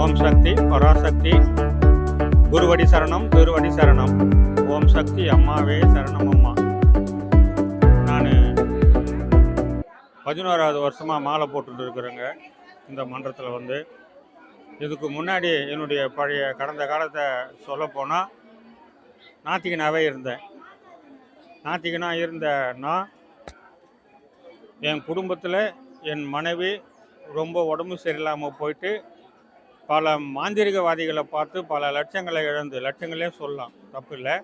ஓம் சக்தி பராசக்தி குருவடி சரணம் திருவடி சரணம். ஓம் சக்தி அம்மாவே சரணம் அம்மா. நான் 11வது வருஷமாக மாலை போட்டுட்டு இருக்கிறேங்க இந்த மன்றத்தில். இதுக்கு முன்னாடி என்னுடைய பழைய கடந்த காலத்தை சொல்லப்போனால் நாத்திகனாகவே இருந்தேன். நாத்திகனாக இருந்தேன்னா என் குடும்பத்தில் என் மனைவி ரொம்ப உடம்பு சரியில்லாமல் போயிட்டு பல மாந்திரிகவாதிகளை பார்த்து பல லட்சங்களை இழந்து, லட்சங்களே சொல்லலாம், தப்பு இல்லை,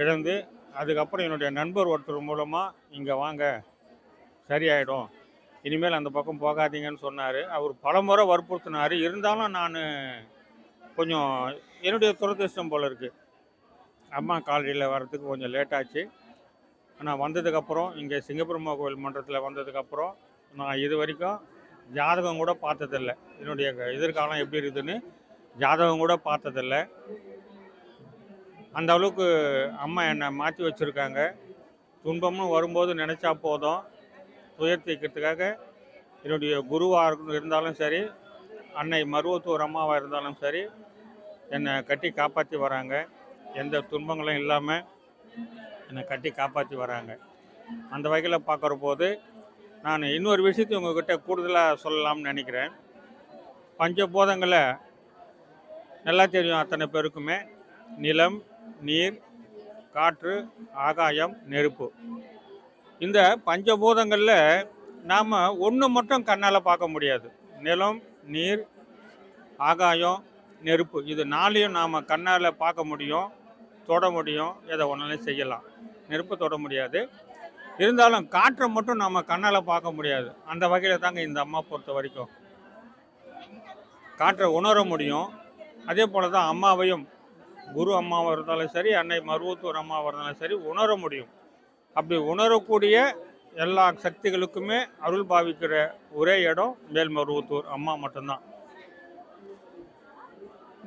இழந்து அதுக்கப்புறம் என்னுடைய நண்பர் ஒருத்தர் மூலமாக இங்கே வாங்க சரியாயிடும், இனிமேல் அந்த பக்கம் போகாதீங்கன்னு சொன்னார். அவர் பல முறை வற்புறுத்தினார். இருந்தாலும் நான் கொஞ்சம் என்னுடைய துரதிருஷ்டம் போல் இருக்குது. அம்மா காலடியில் வர்றதுக்கு கொஞ்சம் லேட்டாச்சு. ஆனால் வந்ததுக்கப்புறம் இங்கே சிங்கப்பெருமா கோவில் மன்றத்தில் வந்ததுக்கப்புறம் நான் இது வரைக்கும் ஜாதகம் கூட பார்த்ததில்லை. என்னுடைய எதிர்காலம் எப்படி இருக்குதுன்னு ஜாதகம் கூட பார்த்ததில்லை. அந்த அளவுக்கு அம்மா என்னை மாற்றி வச்சுருக்காங்க. துன்பம்னு வரும்போது நினச்சா போதும், துயர்த்திக்கிறதுக்காக என்னுடைய குருவாக இருந்தாலும் சரி, அன்னை மருவத்தூர் அம்மாவாக இருந்தாலும் சரி, என்னை கட்டி காப்பாற்றி வராங்க. எந்த துன்பங்களும் இல்லாமல் என்னை கட்டி காப்பாற்றி வராங்க. அந்த வகையில் பார்க்குற போது நான் இன்னொரு விஷயத்தை உங்கள்கிட்ட கூடுதலாக சொல்லலாம்னு நினைக்கிறேன். பஞ்சபூதங்களை நல்லா தெரியும் அத்தனை பேருக்குமே. நிலம், நீர், காற்று, ஆகாயம், நெருப்பு. இந்த பஞ்சபூதங்களில் நாம் ஒன்று மட்டும் கண்ணால் பார்க்க முடியாது. நிலம், நீர், ஆகாயம், நெருப்பு, இது 4ஐயும் நாம் கண்ணால் பார்க்க முடியும், தொட முடியும், எதை ஒன்றாலும் செய்யலாம். நெருப்பு தொட முடியாது. இருந்தாலும் காற்றை மட்டும் நம்ம கண்ணால் பார்க்க முடியாது. அந்த வகையில் தாங்க இந்த அம்மா பொறுத்த வரைக்கும் காற்றை உணர முடியும். அதே போல் தான் அம்மாவையும், குரு அம்மாவாக இருந்தாலும் சரி, அன்னை மருவத்தூர் அம்மாவாக இருந்தாலும் சரி, உணர முடியும். அப்படி உணரக்கூடிய எல்லா சக்திகளுக்குமே அருள் பாவிக்கிற ஒரே இடம் மேல்மருவத்தூர் அம்மா மட்டும்தான்.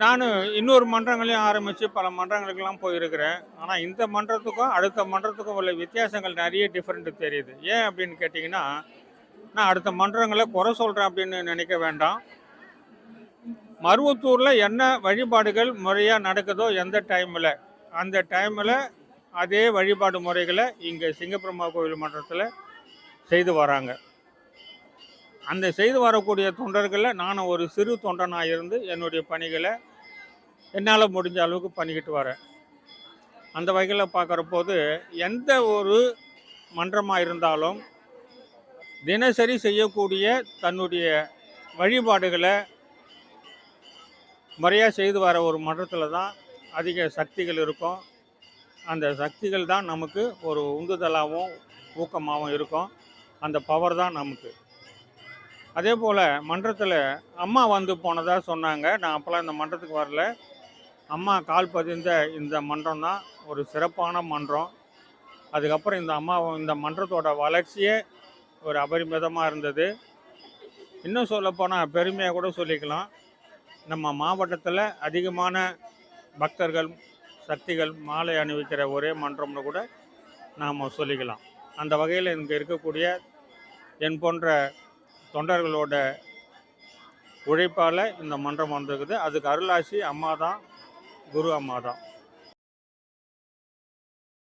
நான் இன்னொரு மன்றங்களையும் ஆரம்பித்து பல மன்றங்களுக்கெல்லாம் போயிருக்கிறேன். ஆனால் இந்த மன்றத்துக்கும் அடுத்த மன்றத்துக்கும் உள்ள வித்தியாசங்கள் நிறைய டிஃப்ரெண்ட்டு தெரியுது. ஏன் அப்படின்னு கேட்டிங்கன்னா, நான் அடுத்த மன்றங்களை குறை சொல்கிறேன் அப்படின்னு நினைக்க வேண்டாம். மருவத்தூரில் என்ன வழிபாடுகள் முறையாக நடக்குதோ எந்த டைமில், அந்த டைமில் அதே வழிபாடு முறைகளை இங்கே சிங்கப்பெருமா கோவில் மன்றத்தில் செய்து வராங்க. அந்த செய்து வரக்கூடிய தொண்டர்களில் நான் ஒரு சிறு தொண்டனாக இருந்து என்னுடைய பணிகளை என்னால் முடிஞ்ச அளவுக்கு பண்ணிக்கிட்டு வரேன். அந்த வகையில் பார்க்குற போது எந்த ஒரு மன்றமாக இருந்தாலும் தினசரி செய்யக்கூடிய தன்னுடைய வழிபாடுகளை முறையாக செய்து வர ஒரு மன்றத்தில் தான் அதிக சக்திகள் இருக்கும். அந்த சக்திகள் தான் நமக்கு ஒரு உந்துதலாகவும் ஊக்கமாகவும் இருக்கும். அந்த பவர் தான் நமக்கு. அதே போல் மன்றத்தில் அம்மா வந்து போனதாக சொன்னாங்க. நான் அப்போலாம் இந்த மன்றத்துக்கு வரல. அம்மா கால் பதிந்த இந்த மன்றம் தான் ஒரு சிறப்பான மன்றம். அதுக்கப்புறம் இந்த மன்றத்தோட வளர்ச்சியே ஒரு அபரிமிதமாக இருந்தது. இன்னும் சொல்லப்போனால் பெருமையாக கூட சொல்லிக்கலாம். நம்ம மாவட்டத்தில் அதிகமான பக்தர்கள், சக்திகள் மாலை அணிவிக்கிற ஒரே மன்றம்னு கூட நாம் சொல்லிக்கலாம். அந்த வகையில் இங்கே இருக்கக்கூடிய என் போன்ற தொண்டர்களோட உழைப்பால் இந்த மன்றம் வந்திருக்குது. அதுக்கு அருளாசி அம்மா தான், குரு அம்மா தான்.